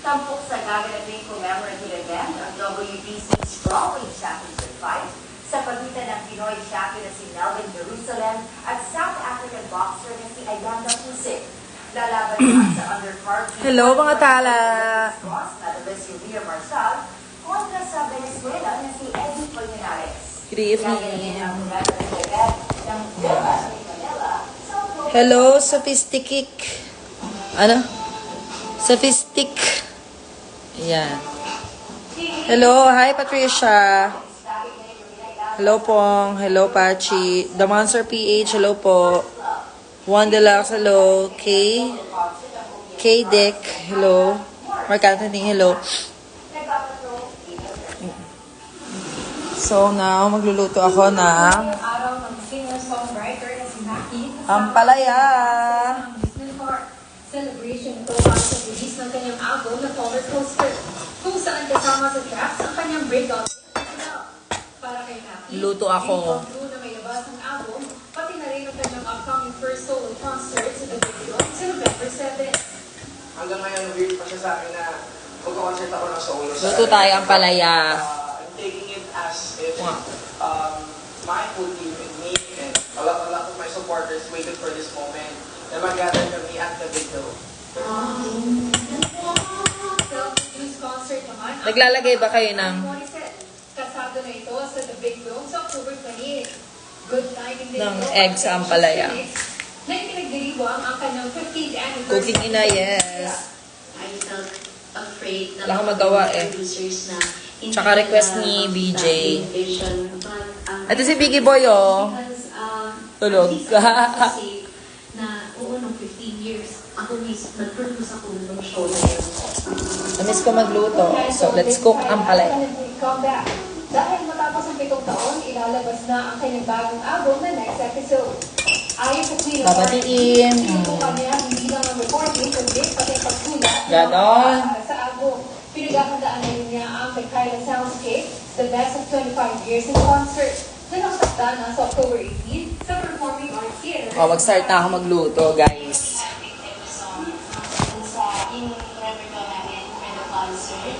Tampok sa gaganaping commemorative event ang WBC Strawweight Championship Fight sa pagitan ng Pinoy champion na si Melvin Jerusalem at South African boxer na si Ayanda Pusik. Lalaban naman sa undercard. Hello mga tala! Medalist si Ria Marshall kontra sa Venezuela na si Eddie Colmenares. Good evening. Hello, Sophistic. Ano? Sophistic. Ayan. Hello, hi Patricia. Hello Pong. Hello Pachi. The Monster PH, hello po. Juan Deluxe, hello. K Dick, hello. Mark Anthony, hello. So now, magluluto ako ng araw ng singer-songwriter na si Maki. ampalaya. Celebration ito para sa release ng kanyang album na Roller Coaster, kung saan kasama sa tracks ang kanyang breakout. Para kay Maki, Luto ako. na may labas ng album, pati na rin ang kanyang upcoming first solo concert sa Davao sa November 7. Hanggang ngayon, weird pa siya sa akin na magkakonsert ako ng solo. Luto tayo ampalaya. I'm taking it as if my full team and me and a lot of my supporters waited for this moment na mag-gather kami at the video. Self-produced concert naman. Naglalagay ba kayo ng Kasado na ito sa The Big Dome sa October 28. Good timing din Ng ito egg sa ampalaya. na ipinagdiriwang ang kanyang 15th anniversary. Cooking ina, yes. I felt afraid na Wala kang magawa eh. producers na hindi Tsaka request na ni BJ. vision. But, Ito si Biggie Boy, oh. because, Tulog. at least I have to say na, oo, nung 15 years, ako mismo, nag-produce ako ng show na yun. Namiss ko magluto. So, let's cook ampalaya. Comeback. Dahil matapos ang 7 taon, ilalabas na ang kanyang bagong album na next episode. Ayon sa Queen of Babatiin. Sinubukan niya hindi lang ang recording, kundi pati ang pagsulat. Ganon. Sa album, pinagkakandaan na rin niya ang Kyla Soundscape, the best of 25 years in concert, na nakasakta na sa October 18 sa Performing Arts Theater. O, mag-start na ako magluto, guys. Sa yung repertoire namin for the concert,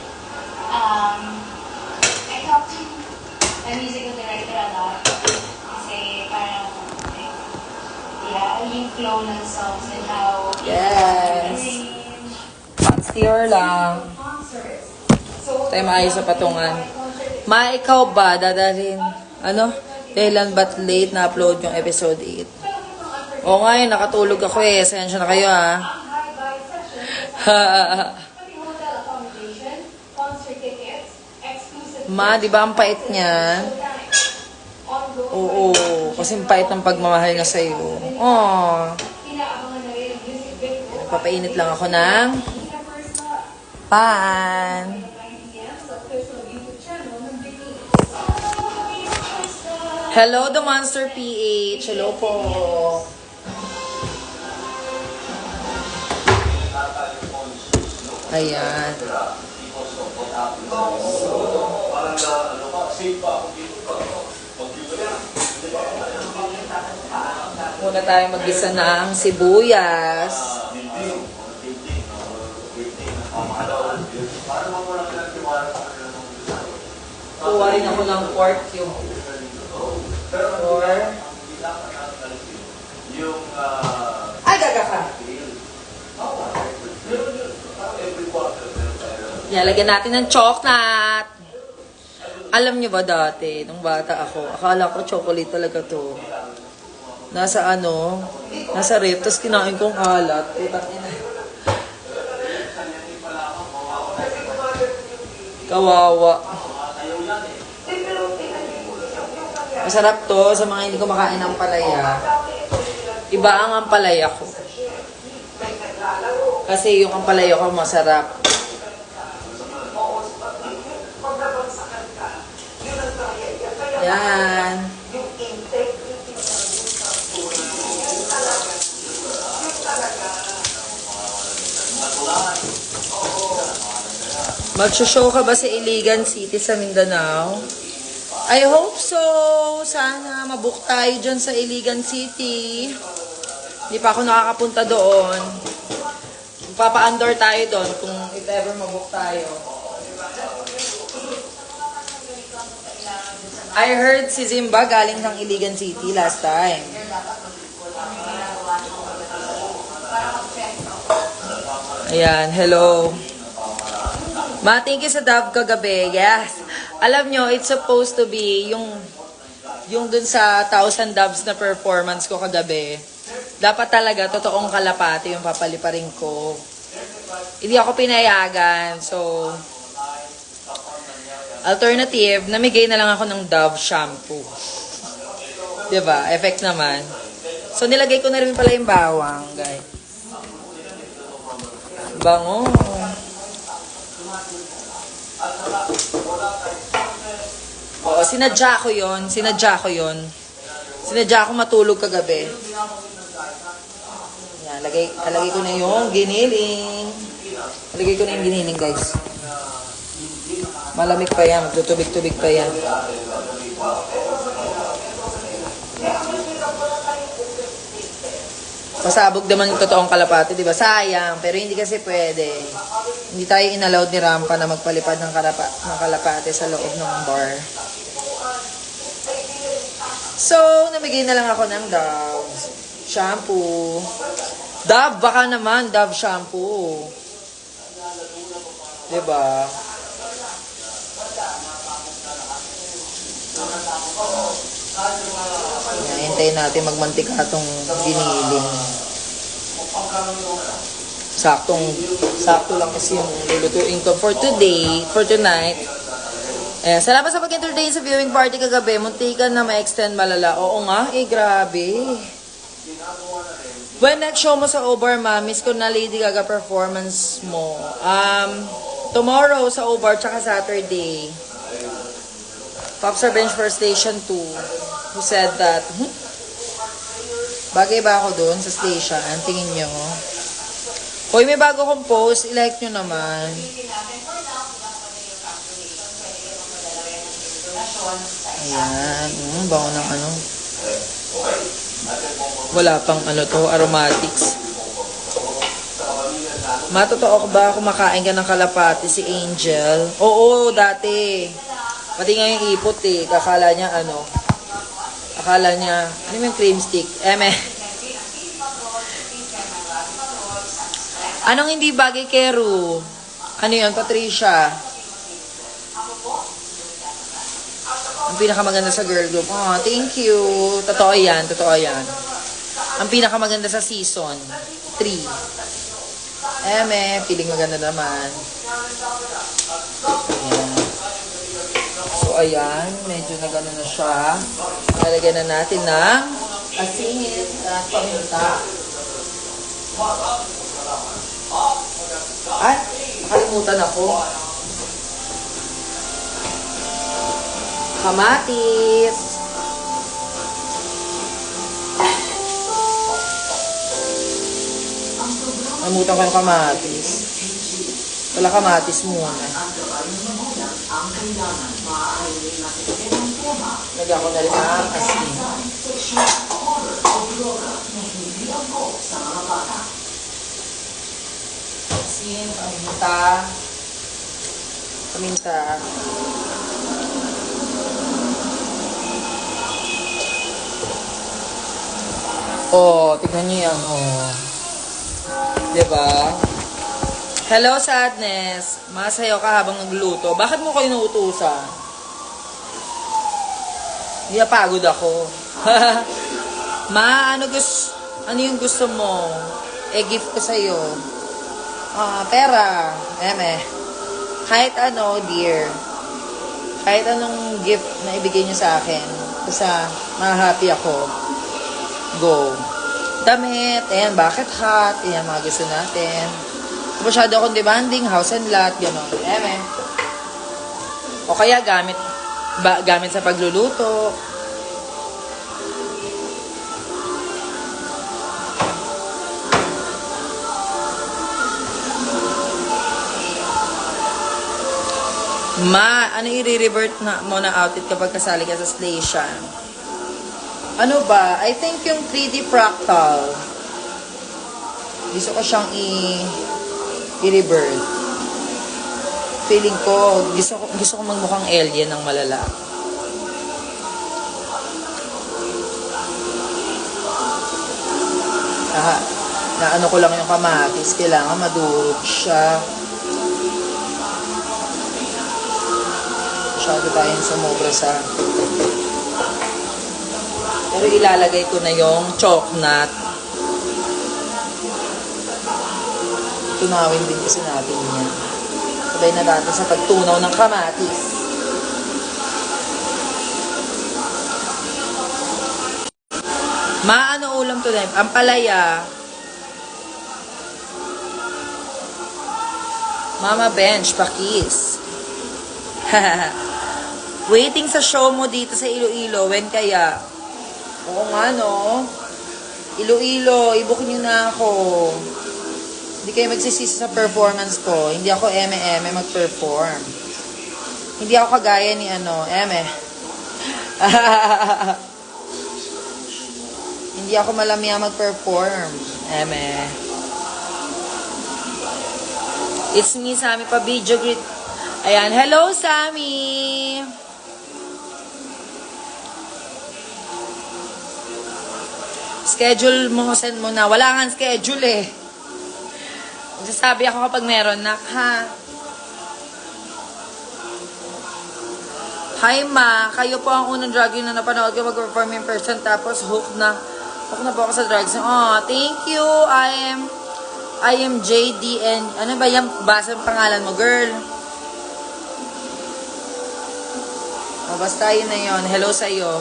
I talked to the musical director a lot. Kasi parang, yung flow ng songs and how Yes. arrange. Hot steer lang. Tayo maayos sa patungan. Ma, ikaw ba dadalhin? Ano? Kailan ba't late na-upload yung episode 8? Oo nga yun, nakatulog ako eh. Sensya na kayo ah. Ma, di ba ang pait niya? Oo, kasi ang pait ng pagmamahal niya sa'yo. Oh. Papainit lang ako ng pan. Hello, The Monster PH. Hello po. Ayan. Muna tayo mag-isa ng sibuyas. Kuha rin ako ng pork cube. Ay, gaga ka. Lagyan natin ng chocolate. Alam niyo ba dati, nung bata ako, akala ko chocolate talaga to. Nasa nasa rep, tapos kinain kong alat. Putang ina. Kawawa. Masarap to sa mga hindi kumakain ng palaya. Iba ang ampalaya ko. Kasi yung ampalaya ko masarap. Yan. Mag-show ka ba sa Iligan City sa Mindanao? I hope so. Sana mabook tayo dyan sa Iligan City. Hindi pa ako nakakapunta doon. Magpapa-andor tayo doon kung if ever mabook tayo. I heard si Zimba galing ng Iligan City last time. Ayan, hello. Ma, thank you sa dub kagabi. Yes. Alam nyo, it's supposed to be yung dun sa 1,000 dubs na performance ko kagabi. Dapat talaga, totoong kalapati yung papaliparin ko. Hindi ako pinayagan. So, alternative, namigay na lang ako ng Dove shampoo. Diba? Effect naman. So, nilagay ko na rin pala yung bawang, guys. Bango. Oo, sinadya ko yun. Sinadya ko matulog kagabi. Yan, alagay ko na yung giniling. Alagay ko na yung giniling, guys. Malamig pa yan. Tutubig-tubig pa yan. Pasabog naman yung totoong kalapati, di ba? Sayang, pero hindi kasi pwede. Hindi tayo inallowed ni Rampa na magpalipad ng kalapati sa loob ng bar. So, namigay na lang ako ng Dove shampoo. Dove, baka naman, Dove shampoo. Di ba? Hintayin natin magmantika itong giniling. Sakto lang kasi yung lulutuin ko for today, for tonight. Salamat sa pag-entertain sa viewing party kagabi. Muntikan na ma-extend malala. Oo nga, grabe. When next show mo sa Obar, ma, miss ko na Lady Gaga performance mo. Tomorrow sa Obar, tsaka Saturday. Pops are bench for Station 2. Who said that? Bagay ba ako doon sa station? Tingin nyo. Hoy, may bago kong post. I-like nyo naman. Ayan. Bango ng ano. Wala pang ano to, aromatics. Matotoo ko ba kumakain ka ng kalapati si Angel? Oo, dati. Pati nga yung ipot eh. Akala niya ano yung cream stick? Anong hindi bagay kay Ru? Ano yun, Patricia? Ang pinakamaganda sa girl group. Oh, thank you. Totoo yan. Ang pinakamaganda sa season 3. Feeling maganda naman. Ayan. So, ayan. Medyo nagano na siya. Lalagyan na natin ng asin at paminta. Ay, nakalimutan ako. Kamatis. Nakalimutan ko yung kamatis. Wala kamatis muna. Lagyan ko na rin ang asin. Asin, paminta. Oh, tignan niyo yan. Oh. Diba? Hello, Sadness. Masayaw ka habang nagluluto. Bakit mo kayo inuutusan? Hindi pagod ako. Ma, ano yung gusto mo? Gift ko sa'yo. Pera. Kahit ano, dear. Kahit anong gift na ibigay niyo sa akin. Basta, ma-happy ako. Go. Damit. Ayan, bucket hat. Ayan, mga gusto natin. Masyado akong demanding, house and lot, gano'n. O kaya gamit sa pagluluto. Ma, ano i-revert mo na outfit kapag kasali ka sa station? Ano ba? I think yung 3D fractal. Gusto ko siyang i-rebirth. Feeling ko, gusto ko magmukhang alien ng malala. Na ano ko lang yung kamatis, kailangan madurog siya. Masyado tayong sumobra sa... Pero ilalagay ko na yung chocolate. Tunawin din kasi natin yan. Sabay na natin sa pagtunaw ng kamatis. Ano ulam to na? Ampalaya. Mama Bench, pakis. Waiting sa show mo dito sa Iloilo. When kaya? Oo nga, no? Iloilo, i-book nyo na ako. Hindi kayo magsisisi sa performance ko. Hindi ako eme mag-perform. Hindi ako kagaya ni eme. Hindi ako malamya mag-perform. Eme. It's me, Sammy Pabidjo. Ayan. Hello, Sammy! Schedule mo, send mo na. Wala nga schedule eh. Magsasabi ako kapag meron na, ha? Hi, Ma. Kayo po ang unang drag yun na napanood ko mag-perform in person tapos hook na po ako sa drugs. Oh, thank you. I am JD and ano ba yan? Basa ang pangalan mo, girl. Oh, basta yun na yun. Hello sa'yo.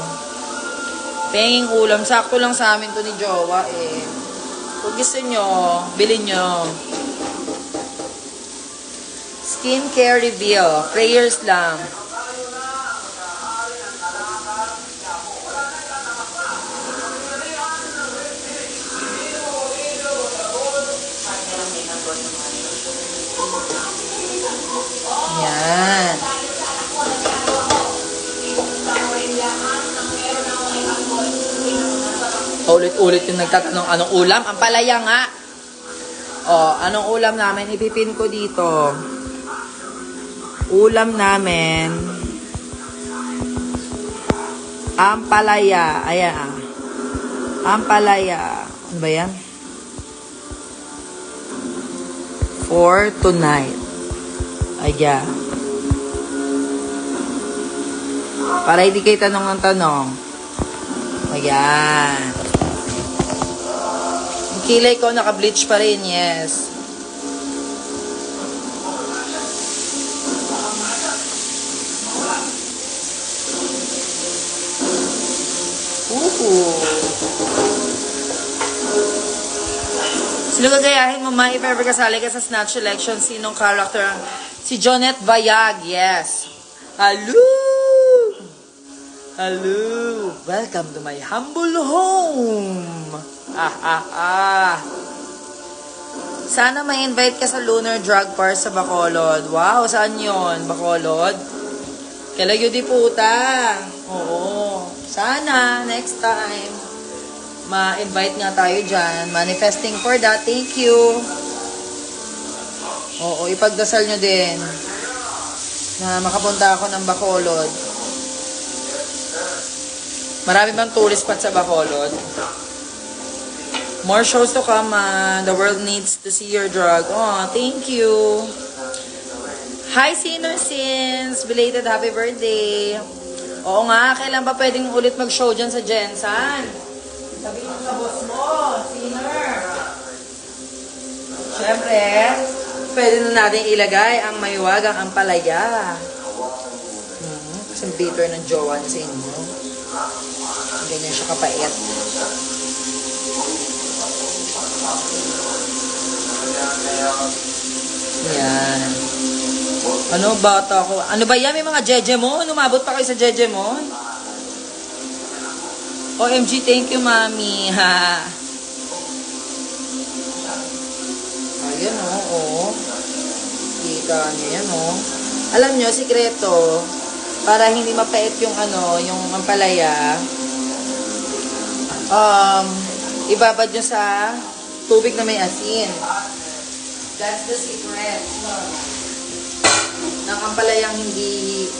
Penging ulam. Sakto lang sa amin to ni Jowa eh. Kung gusto nyo, bilhin nyo. Skincare reveal. Prayers lang. Yan. Ulit-ulit yung nagtatanong, anong ulam? Ang palaya nga. O, anong ulam namin? Ipipin ko dito. Ulam namin. Ang palaya. Ayan. Ang palaya. Ano ba yan? For tonight. Ayan. Para hindi kayo tanong ng tanong. Ayan. Ang kilay ko naka-bleach pa rin, yes. Sino gagayahin mo, Ma, if ever kasali ka sa Snatch Selection? Sinong character? Si Jonette Bayag, yes. Hello! Hello! Welcome to my humble home! Sana ma-invite ka sa Lunar Drag Par sa Bacolod. Wow, saan yon? Bacolod? Kalayo di puta. Oo. Sana, next time. Ma-invite nga tayo dyan. Manifesting for that. Thank you. Oo, ipagdasal nyo din na makapunta ako ng Bacolod. Marami bang tourist spot sa Bacolod? More shows to come, The world needs to see your drag. Oh, thank you. Hi, Sinner Sins. Belated happy birthday. Oo nga, kailan ba pwedeng ulit mag-show dyan sa Jensan? Sabihin mo sa boss mo, Sinner. Siyempre, pwede na natin ilagay ang maywagang ampalaya. Kasi bitter ng jowa niya sa inyo. Ganyan siya kapait. Yan. Ano, bata ko? Ano ba yan? May mga jejemon? Umabot pa kayo sa jejemon? OMG, thank you, Mami. Ha. Ayan, oo. Kita niyo yan, Alam niyo, sikreto, para hindi mapait yung yung ampalaya, ibabad nyo sa tubig na may asin. That's the secret. Ng ampalayang hindi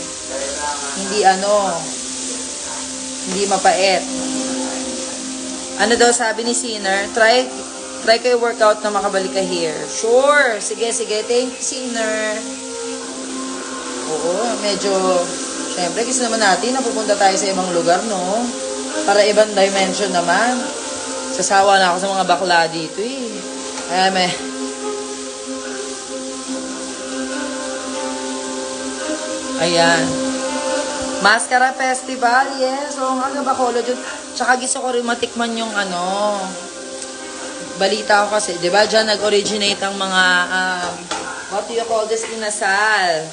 mapait. Ano daw sabi ni Sinner? Try kayo workout na makabalik ka here. Sure. Sige. Thank you, Sinner. Oo, medyo, syempre, kasi naman natin, napupunta tayo sa ibang lugar, no? Para ibang dimension naman. Sasawa na ako sa mga bakla dito, eh. Ayan. Mascara Festival, yes. Oo nga, sa Bacolod yun. Tsaka gusto ko rin matikman yung balita ko kasi, di ba, dyan nag-originate ang mga, what do you call this, inasal.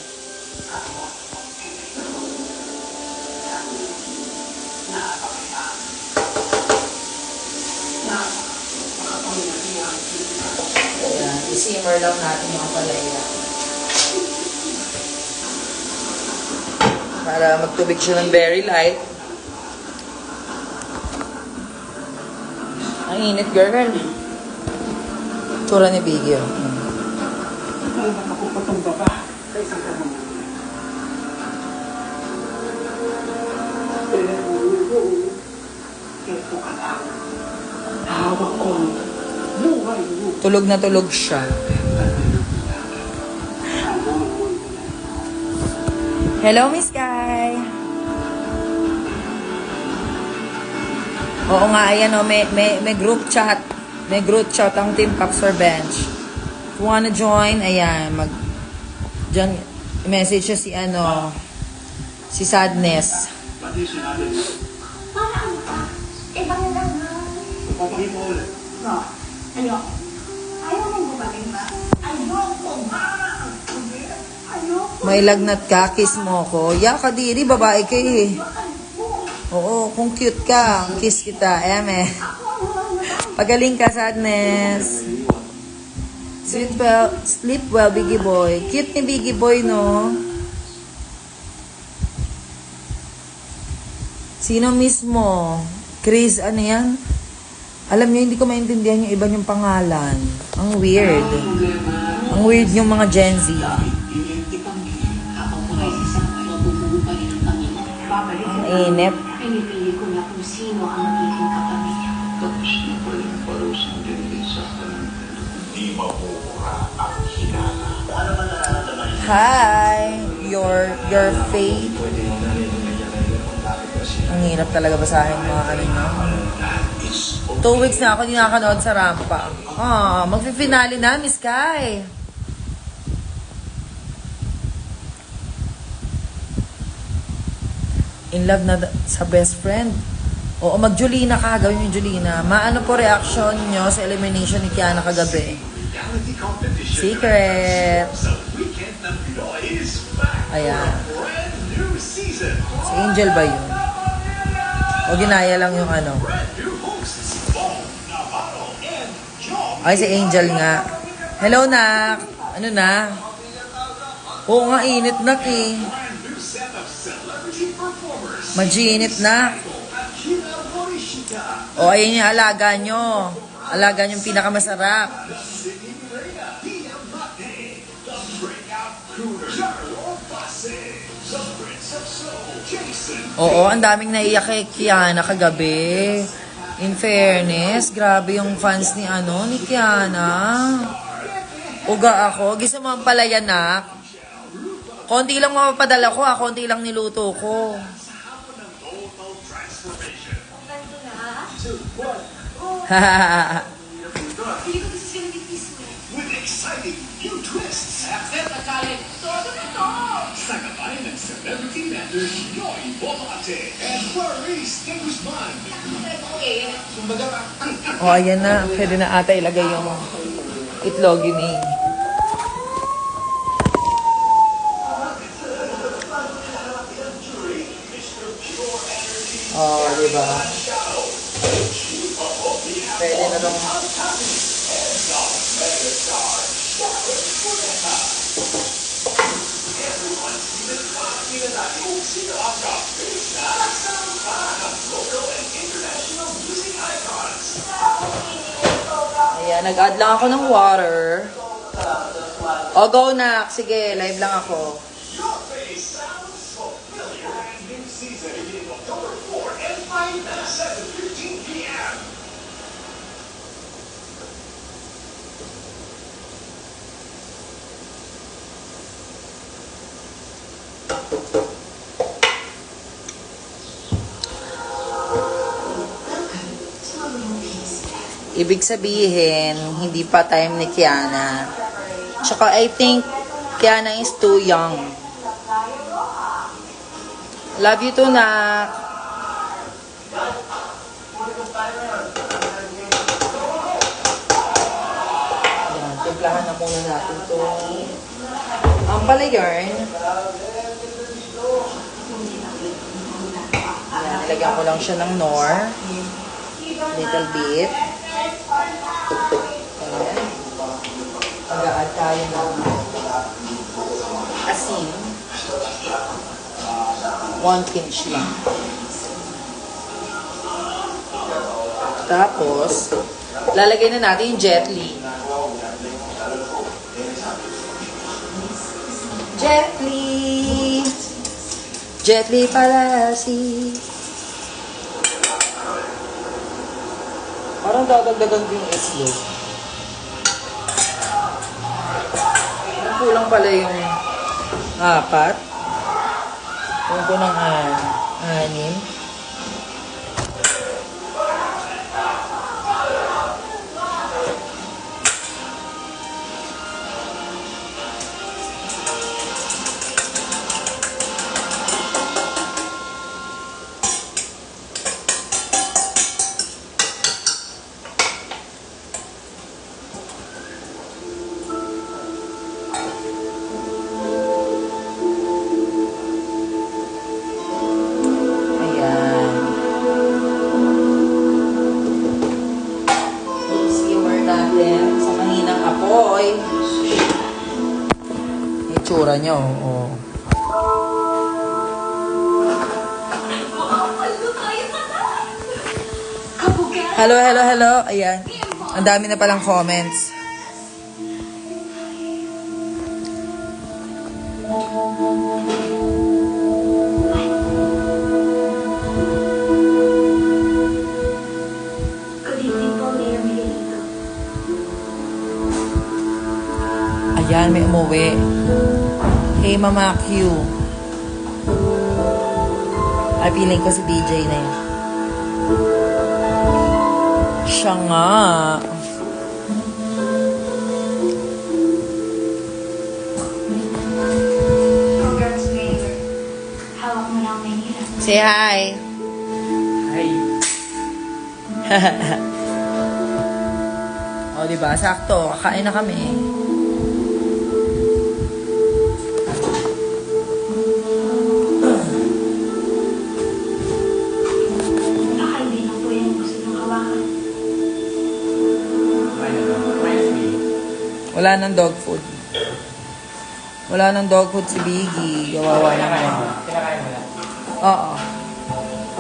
Ayan, i-simmer lang natin yung ampalaya. Para magtubig siya ng very light. Ang init, girl. Tura ni Biggie. Ay, nakapupatong baba sa isang tanong. Ito ka lang. Hawak ko. Buhay mo. Tulog na tulog siya. Hello, Miss Guy. Oo nga, ayan o, may group chat. May group chat ang Team Capstar Bench. If you wanna join, ayan, dyan, message siya si Sadness. Pati sinabi mo. Para ano ka? Ibang lang ha. Papakita mo ulit. No. Ayoko. Ayaw mo gumaling ba? Ayoko ba? Ayoko. May lagnat ka, kiss mo ko. Ya ka diri, babae ka eh. Oo, kung cute ka, kiss kita, eme. Pagaling ka, Sadness. Sleep well, Biggie Boy. Cute ni Biggie Boy, no? Sino mismo? Chris, ano yan? Alam niyo, hindi ko maintindihan yung iba niyong pangalan. Ang weird. Ang weird yung mga Gen Z. Habang buhay sa isang mabubuo pa rin ang Panginoon. Babalik Ang inip. pinipili ko na kung sino ang magiging kapamilya. Tapos na pa rin parusang din sa akin. Di mabubura ang hinala. Hi! Your faith. Ang hirap talaga basahin mga ano nyo. 2 weeks na ako di nakakanood sa Rampa. Magfi-finale na, Miss Kai. In love na sa best friend. Oo, mag-Julina ka. Gawin yung Julina. Maano po reaction nyo sa elimination ni Kiana kagabi? Secret. Ayan. Si Angel ba yun? O ginaya lang yung ano? Ay, si Angel nga. Hello, Nak. Ano na? Oo nga, init, Nak eh. Mag-init, Nak. O, ayun yung alaga nyo. Alaga nyo yung pinakamasarap. Oo, ang daming naiyak kay Kiana kagabi. In fairness, grabe yung fans ni Kiana. Uga ako. Gusto mo ang palaya, Nak? Konti lang mapapadala ko, konti lang niluto ko. With exciting new twists. Sakabay ng celebrity vendors Noy Boate and Clarice de Guzman. O, ayan na. Pwede na ata ilagay yung itlog yun eh. Oh, diba? Pwede na lang. Ayan, nag-add lang ako ng water. O, go na. Sige, live lang ako. Ibig sabihin, hindi pa time ni Kiana. Tsaka I think Kiana is too young. Love you too, Nak. Yan, timplahan na muna natin ito. Ang pala yarn. Yan, nilagyan ko lang siya ng Knorr. Little bit. Ayan. Mag-add tayo ng asin. 1 pinch lang. Tapos, lalagay na natin yung Jet Li. Jet Li! Jet Li Palasi. Parang dadagdagan ko yung islog. Kulang pala yung 4. Kulang ko ng 6. Itsura nyo, oo. Hello, hello, hello. Ayan. Ang dami na palang comments. Good evening po, Mayor Miguelito. Ayan, may umuwi. Hey, Mama Q. Ay, feeling ko si DJ na yun. Siya nga. Congrats, Mayor. Hawak mo na ang Maynila. Say hi. Hi. O, diba? Sakto. Kakain na kami. Nakakaibig lang po yung gusto niyong hawakan. Wala nang dog food. Wala nang dog food si Biggie. Gawawa naman. Kinakain mo na. Oo.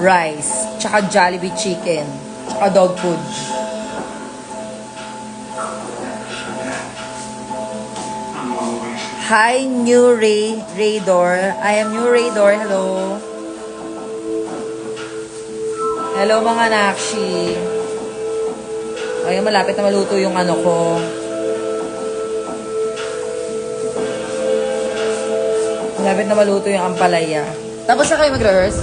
Rice. Tsaka Jollibee chicken. Tsaka dog food. Hi, New Raydor. I am New Raydor. Hello. Hello, mga nakshi. Ayun, malapit na maluto yung ano ko. Malapit na maluto yung ampalaya. Tapos na kayo mag-rehearse?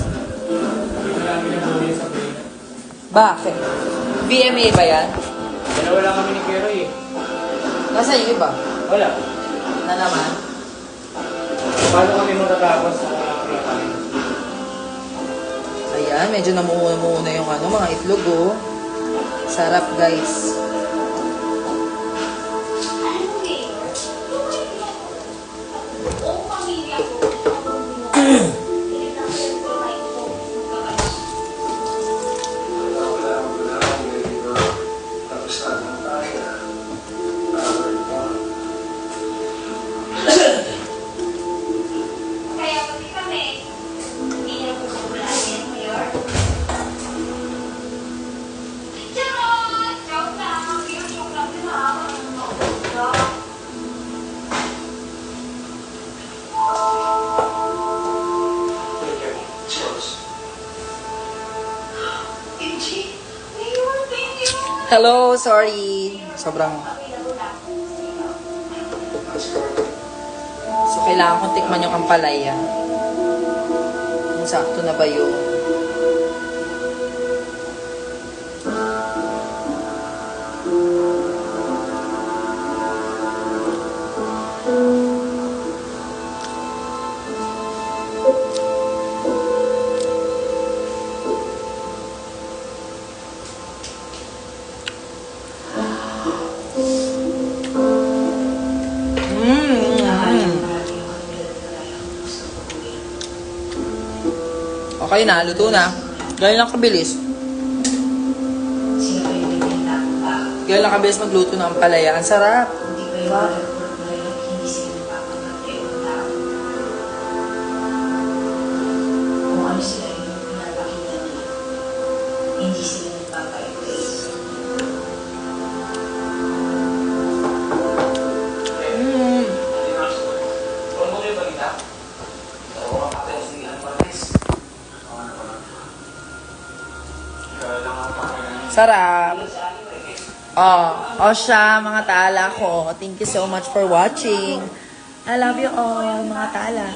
Bakit? VMA ba yan? Dalawa lang kami ni Kero eh. Nasaan yung iba? Wala. Na naman? Paano kami matatapos sa kami? Ayan, medyo namuuna yung ano, mga itlog, oh. Sarap, guys. Kaya pati kami, hindi niyo po kumulahin, Mayor. Charot! Joke lang! Hello, sorry. Sobrang... So, kailangan kong tikman yung ampalaya. Kung sakto na ba yun? Okay na, luto na. Gano'n lang kabilis. Gano'n lang kabilis magluto ng ampalaya. Ang sarap. Sarap. Oh, siya, mga tala ko. Thank you so much for watching. I love you all, mga tala.